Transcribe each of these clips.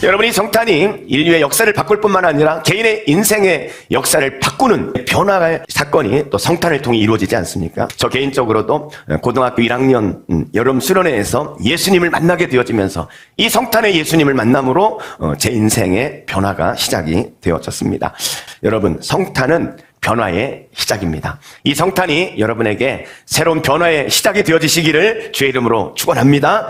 여러분이 성탄이 인류의 역사를 바꿀 뿐만 아니라 개인의 인생의 역사를 바꾸는 변화의 사건이 또 성탄을 통해 이루어지지 않습니까? 저 개인적으로도 고등학교 1학년 여름 수련회에서 예수님을 만나게 되어지면서 이 성탄의 예수님을 만남으로 제 인생의 변화가 시작이 되어졌습니다. 여러분, 성탄은 변화의 시작입니다. 이 성탄이 여러분에게 새로운 변화의 시작이 되어지시기를 주의 이름으로 축원합니다.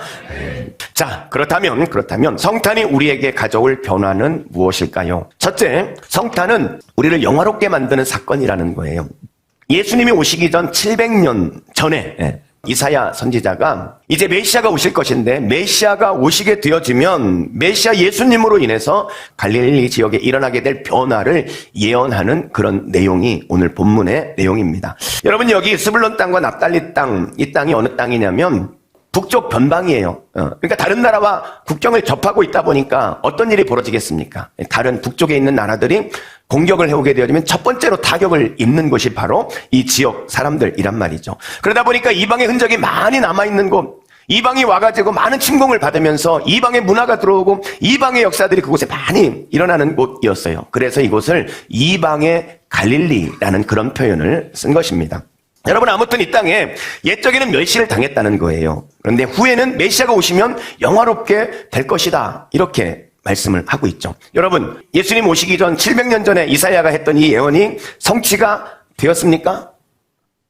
자, 그렇다면 성탄이 우리에게 가져올 변화는 무엇일까요? 첫째, 성탄은 우리를 영화롭게 만드는 사건이라는 거예요. 예수님이 오시기 전 700년 전에 이사야 선지자가 이제 메시아가 오실 것인데 메시아가 오시게 되어지면 메시아 예수님으로 인해서 갈릴리 지역에 일어나게 될 변화를 예언하는 그런 내용이 오늘 본문의 내용입니다. 여러분, 여기 스불론 땅과 납달리 땅, 이 땅이 어느 땅이냐면 북쪽 변방이에요. 그러니까 다른 나라와 국경을 접하고 있다 보니까 어떤 일이 벌어지겠습니까? 다른 북쪽에 있는 나라들이 공격을 해오게 되어지면 첫 번째로 타격을 입는 것이 바로 이 지역 사람들이란 말이죠. 그러다 보니까 이방의 흔적이 많이 남아있는 곳, 이방이 와가지고 많은 침공을 받으면서 이방의 문화가 들어오고 이방의 역사들이 그곳에 많이 일어나는 곳이었어요. 그래서 이곳을 이방의 갈릴리라는 그런 표현을 쓴 것입니다. 여러분, 아무튼 이 땅에 옛적에는 멸시를 당했다는 거예요. 그런데 후에는 메시아가 오시면 영화롭게 될 것이다, 이렇게 말씀을 하고 있죠. 여러분, 예수님 오시기 전 700년 전에 이사야가 했던 이 예언이 성취가 되었습니까?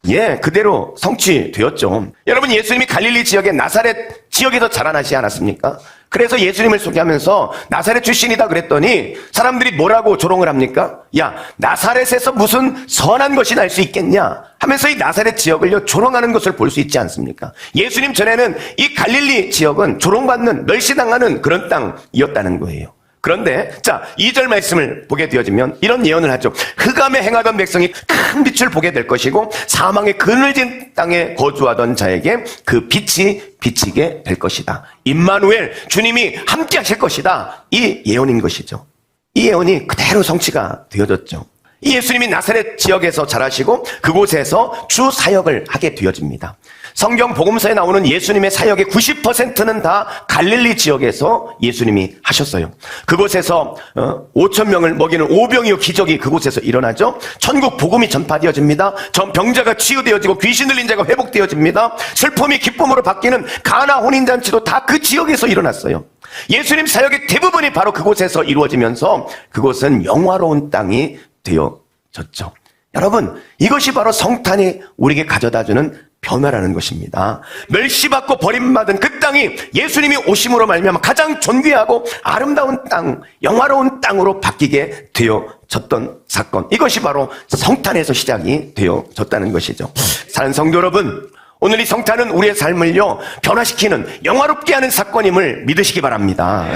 예, 그대로 성취되었죠. 여러분, 예수님이 갈릴리 지역의 나사렛 지역에서 자라나지 않았습니까? 그래서 예수님을 소개하면서 나사렛 출신이다 그랬더니 사람들이 뭐라고 조롱을 합니까? 야, 나사렛에서 무슨 선한 것이 날 수 있겠냐 하면서 이 나사렛 지역을 조롱하는 것을 볼 수 있지 않습니까? 예수님 전에는 이 갈릴리 지역은 조롱받는, 멸시당하는 그런 땅이었다는 거예요. 그런데 자, 2절 말씀을 보게 되어지면 이런 예언을 하죠. 흑암에 행하던 백성이 큰 빛을 보게 될 것이고 사망의 그늘진 땅에 거주하던 자에게 그 빛이 비치게 될 것이다. 임마누엘, 주님이 함께 하실 것이다. 이 예언인 것이죠. 이 예언이 그대로 성취가 되어졌죠. 이 예수님이 나사렛 지역에서 자라시고 그곳에서 주 사역을 하게 되어집니다. 성경 복음서에 나오는 예수님의 사역의 90%는 다 갈릴리 지역에서 예수님이 하셨어요. 그곳에서 5,000명을 먹이는 오병이어 기적이 그곳에서 일어나죠. 천국 복음이 전파되어집니다. 병자가 치유되어지고 귀신 들린 자가 회복되어집니다. 슬픔이 기쁨으로 바뀌는 가나 혼인잔치도 다 그 지역에서 일어났어요. 예수님 사역의 대부분이 바로 그곳에서 이루어지면서 그곳은 영화로운 땅이 되어졌죠. 여러분, 이것이 바로 성탄이 우리에게 가져다주는 변화라는 것입니다. 멸시받고 버림받은 그 땅이 예수님이 오심으로 말미암아 가장 존귀하고 아름다운 땅, 영화로운 땅으로 바뀌게 되어졌던 사건, 이것이 바로 성탄에서 시작이 되어졌다는 것이죠. 사랑하는 성도 여러분, 오늘 이 성탄은 우리의 삶을요 변화시키는, 영화롭게 하는 사건임을 믿으시기 바랍니다.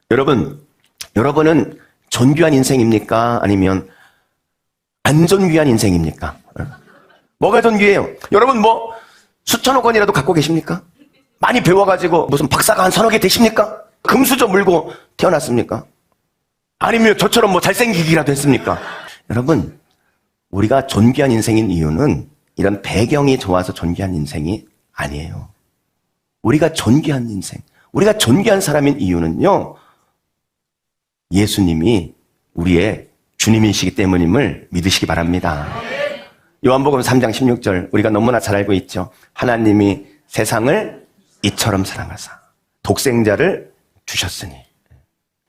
여러분은 존귀한 인생입니까? 아니면 안 존귀한 인생입니까? 뭐가 존귀해요? 여러분, 수천억 원이라도 갖고 계십니까? 많이 배워가지고 무슨 박사가 한 서너 개 되십니까? 금수저 물고 태어났습니까? 아니면 저처럼 잘생기기라도 했습니까? 여러분, 우리가 존귀한 인생인 이유는 이런 배경이 좋아서 존귀한 인생이 아니에요. 우리가 존귀한 인생, 우리가 존귀한 사람인 이유는요, 예수님이 우리의 주님이시기 때문임을 믿으시기 바랍니다. 요한복음 3장 16절, 우리가 너무나 잘 알고 있죠. 하나님이 세상을 이처럼 사랑하사 독생자를 주셨으니.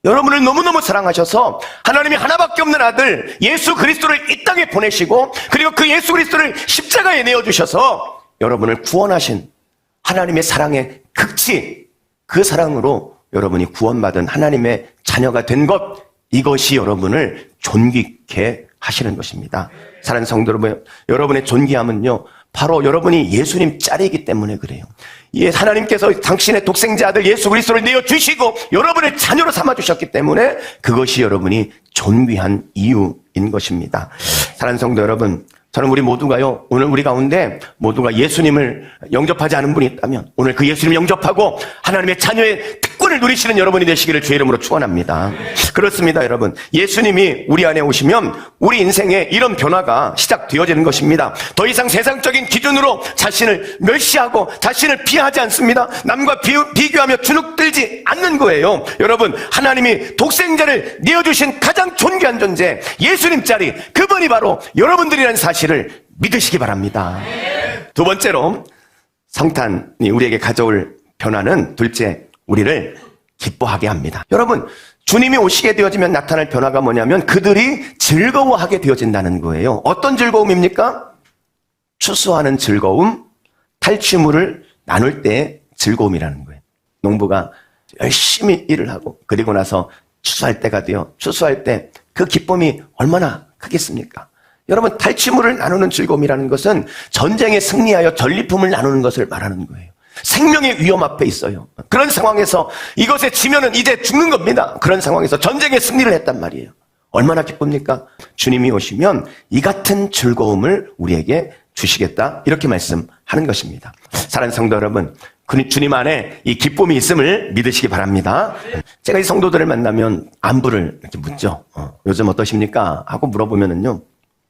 여러분을 너무너무 사랑하셔서 하나님이 하나밖에 없는 아들 예수 그리스도를 이 땅에 보내시고, 그리고 그 예수 그리스도를 십자가에 내어주셔서 여러분을 구원하신 하나님의 사랑의 극치, 그 사랑으로 여러분이 구원받은 하나님의 자녀가 된 것, 이것이 여러분을 존귀케 하시는 것입니다. 사랑하는 성도 여러분, 여러분의 존귀함은요 바로 여러분이 예수님 짤이기 때문에 그래요. 하나님께서 당신의 독생자 아들 예수 그리스도를 내어주시고 여러분의 자녀로 삼아주셨기 때문에 그것이 여러분이 존귀한 이유인 것입니다. 사랑하는 성도 여러분, 저는 우리 모두가요, 오늘 우리 가운데 모두가 예수님을 영접하지 않은 분이 있다면 오늘 그 예수님을 영접하고 하나님의 자녀의 특권을 기쁨을 누리시는 여러분이 되시기를 주의 이름으로 축원합니다. 그렇습니다, 여러분. 예수님이 우리 안에 오시면 우리 인생에 이런 변화가 시작되어지는 것입니다. 더 이상 세상적인 기준으로 자신을 멸시하고 자신을 비하하지 않습니다. 남과 비교하며 주눅들지 않는 거예요. 여러분, 하나님이 독생자를 내어주신 가장 존귀한 존재 예수님 자리, 그분이 바로 여러분들이라는 사실을 믿으시기 바랍니다. 두 번째로 성탄이 우리에게 가져올 변화는 둘째, 우리를 기뻐하게 합니다. 여러분, 주님이 오시게 되어지면 나타날 변화가 뭐냐면 그들이 즐거워하게 되어진다는 거예요. 어떤 즐거움입니까? 추수하는 즐거움, 탈취물을 나눌 때의 즐거움이라는 거예요. 농부가 열심히 일을 하고 그리고 나서 추수할 때가 되어 추수할 때 그 기쁨이 얼마나 크겠습니까? 여러분, 탈취물을 나누는 즐거움이라는 것은 전쟁에 승리하여 전리품을 나누는 것을 말하는 거예요. 생명의 위험 앞에 있어요. 그런 상황에서 이것에 지면은 이제 죽는 겁니다. 그런 상황에서 전쟁에 승리를 했단 말이에요. 얼마나 기쁩니까? 주님이 오시면 이 같은 즐거움을 우리에게 주시겠다, 이렇게 말씀하는 것입니다. 사랑하는 성도 여러분, 주님 안에 이 기쁨이 있음을 믿으시기 바랍니다. 제가 이 성도들을 만나면 안부를 이렇게 묻죠. 요즘 어떠십니까? 하고 물어보면은요,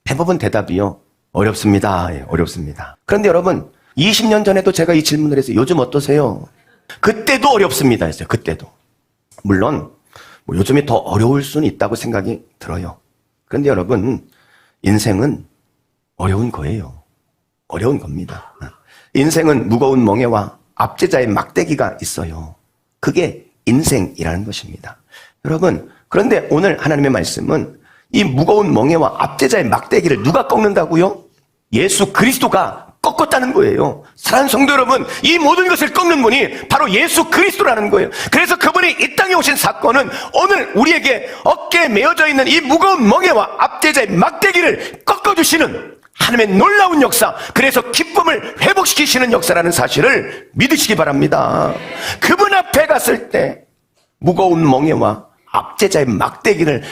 대부분 대답이요, 어렵습니다. 예, 어렵습니다. 그런데 여러분, 20년 전에도 제가 이 질문을 해서 요즘 어떠세요? 그때도 어렵습니다 했어요. 그때도. 물론 요즘이 더 어려울 수는 있다고 생각이 들어요. 그런데 여러분, 인생은 어려운 거예요. 어려운 겁니다. 인생은 무거운 멍에와 압제자의 막대기가 있어요. 그게 인생이라는 것입니다. 여러분, 그런데 오늘 하나님의 말씀은 이 무거운 멍에와 압제자의 막대기를 누가 꺾는다고요? 예수 그리스도가 꺾었다는 거예요. 사랑하는 성도 여러분, 이 모든 것을 꺾는 분이 바로 예수 그리스도라는 거예요. 그래서 그분이 이 땅에 오신 사건은 오늘 우리에게 어깨에 메어져 있는 이 무거운 멍에와 압제자의 막대기를 꺾어주시는 하나님의 놀라운 역사, 그래서 기쁨을 회복시키시는 역사라는 사실을 믿으시기 바랍니다. 그분 앞에 갔을 때 무거운 멍에와 압제자의 막대기를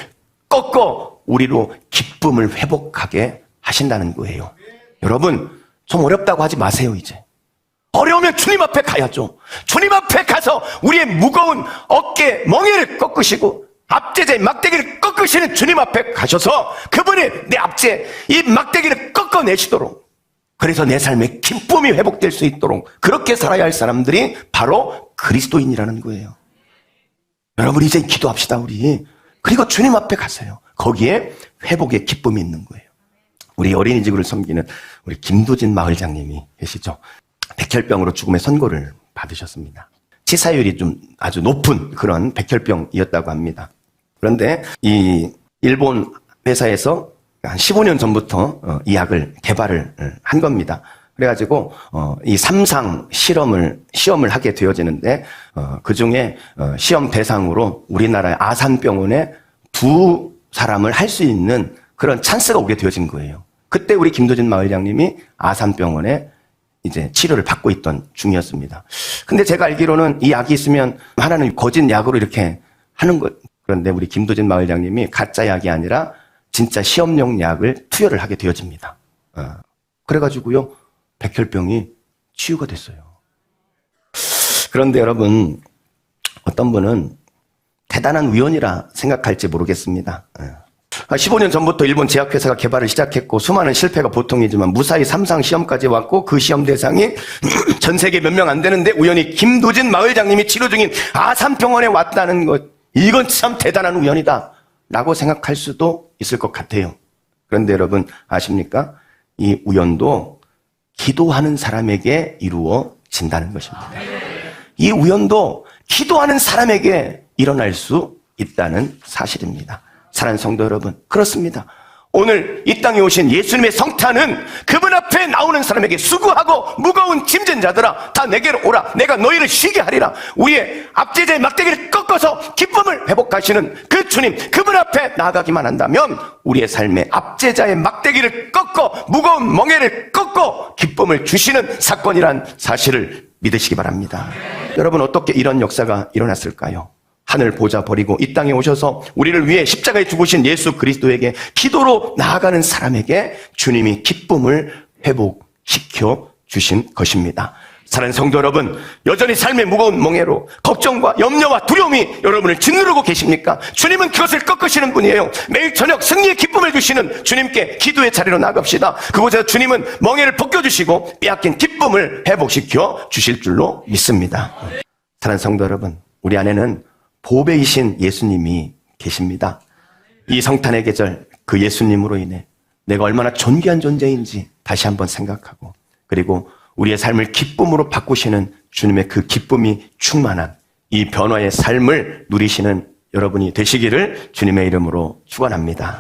꺾어 우리로 기쁨을 회복하게 하신다는 거예요. 여러분, 좀 어렵다고 하지 마세요. 이제 어려우면 주님 앞에 가야죠. 주님 앞에 가서 우리의 무거운 어깨 멍에를 꺾으시고 압제자의 막대기를 꺾으시는 주님 앞에 가셔서 그분이 내 압제, 이 막대기를 꺾어내시도록, 그래서 내 삶에 기쁨이 회복될 수 있도록 그렇게 살아야 할 사람들이 바로 그리스도인이라는 거예요. 여러분, 이제 기도합시다 우리. 그리고 주님 앞에 가세요. 거기에 회복의 기쁨이 있는 거예요. 우리 어린이집을 섬기는 우리 김도진 마을장님이 계시죠. 백혈병으로 죽음의 선고를 받으셨습니다. 치사율이 좀 아주 높은 그런 백혈병이었다고 합니다. 그런데 이 일본 회사에서 한 15년 전부터 이 약을 개발을 한 겁니다. 그래가지고 이 3상 시험을 하게 되어지는데 그 중에 시험 대상으로 우리나라의 아산병원에 2사람을 할 수 있는 그런 찬스가 오게 되어진 거예요. 그때 우리 김도진 마을장님이 아산병원에 이제 치료를 받고 있던 중이었습니다. 근데 제가 알기로는 이 약이 있으면 하나는 거짓 약으로 이렇게 하는 것. 그런데 우리 김도진 마을장님이 가짜 약이 아니라 진짜 시험용 약을 투여를 하게 되어집니다. 그래가지고요, 백혈병이 치유가 됐어요. 그런데 여러분, 어떤 분은 대단한 우연이라 생각할지 모르겠습니다. 15년 전부터 일본 제약회사가 개발을 시작했고 수많은 실패가 보통이지만 무사히 3상 시험까지 왔고 그 시험 대상이 전 세계 몇 명 안 되는데 우연히 김도진 마을장님이 치료 중인 아산병원에 왔다는 것, 이건 참 대단한 우연이다 라고 생각할 수도 있을 것 같아요. 그런데 여러분 아십니까? 이 우연도 기도하는 사람에게 이루어진다는 것입니다. 이 우연도 기도하는 사람에게 일어날 수 있다는 사실입니다. 사랑하는 성도 여러분, 그렇습니다. 오늘 이 땅에 오신 예수님의 성탄은 그분 앞에 나오는 사람에게 수고하고 무거운 짐진 자들아 다 내게로 오라, 내가 너희를 쉬게 하리라. 우리의 압제자의 막대기를 꺾어서 기쁨을 회복하시는 그 주님, 그분 앞에 나아가기만 한다면 우리의 삶에 압제자의 막대기를 꺾어 무거운 멍에를 꺾어 기쁨을 주시는 사건이란 사실을 믿으시기 바랍니다. 여러분, 어떻게 이런 역사가 일어났을까요? 하늘 보좌 버리고 이 땅에 오셔서 우리를 위해 십자가에 죽으신 예수 그리스도에게 기도로 나아가는 사람에게 주님이 기쁨을 회복시켜 주신 것입니다. 사랑하는 성도 여러분, 여전히 삶의 무거운 멍에로 걱정과 염려와 두려움이 여러분을 짓누르고 계십니까? 주님은 그것을 꺾으시는 분이에요. 매일 저녁 승리의 기쁨을 주시는 주님께 기도의 자리로 나갑시다. 그곳에서 주님은 멍에를 벗겨주시고 빼앗긴 기쁨을 회복시켜 주실 줄로 믿습니다. 사랑하는 성도 여러분, 우리 안에는 보배이신 예수님이 계십니다. 이 성탄의 계절, 그 예수님으로 인해 내가 얼마나 존귀한 존재인지 다시 한번 생각하고, 그리고 우리의 삶을 기쁨으로 바꾸시는 주님의 그 기쁨이 충만한 이 변화의 삶을 누리시는 여러분이 되시기를 주님의 이름으로 축원합니다.